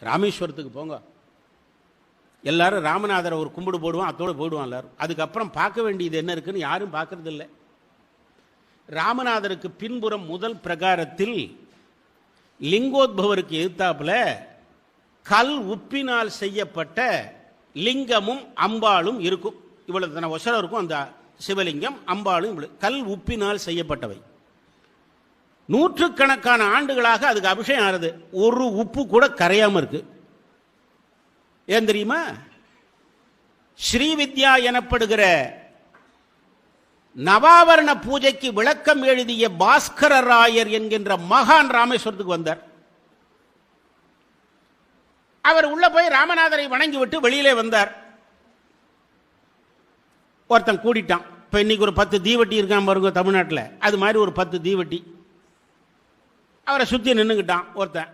ராமேஸ்வரத்துக்கு போங்க, எல்லாரும் ராமநாதரை ஒரு கும்பிடு போடுவான், அத்தோடு போயிடுவான் எல்லாரும். அதுக்கப்புறம் பார்க்க வேண்டியது என்ன இருக்குன்னு யாரும் பார்க்கறது இல்லை. ராமநாதருக்கு பின்புறம் முதல் பிரகாரத்தில் லிங்கோத்பவருக்கு எதிர்த்தாப்புல கல் உப்பினால் செய்யப்பட்ட லிங்கமும் அம்பாளும் இருக்கும். இவ்வளவு தன ஒசரம் இருக்கும் அந்த சிவலிங்கம், அம்பாளும் கல் உப்பினால் செய்யப்பட்டவை. நூற்றுக்கணக்கான ஆண்டுகளாக அதுக்கு அபிஷேகம் ஆறுது, ஒரு உப்பு கூட கரையாம இருக்கு. ஏன் தெரியுமா? ஸ்ரீவித்யா எனப்படுகிற நவாவரண பூஜைக்கு விளக்கம் எழுதிய பாஸ்கர ராயர் என்கின்ற மகான் ராமேஸ்வரத்துக்கு வந்தார். அவர் உள்ள போய் ராமநாதரை வணங்கி விட்டு வெளியிலே வந்தார். ஒருத்தன் கூடிட்டான். இப்ப இன்னைக்கு ஒரு 10 தீவட்டி இருக்கான் பாருங்க தமிழ்நாட்டில், அது மாதிரி ஒரு 10 தீவட்டி அவரை சுத்தி நின்றுக்கிட்டான் ஒருத்தன்.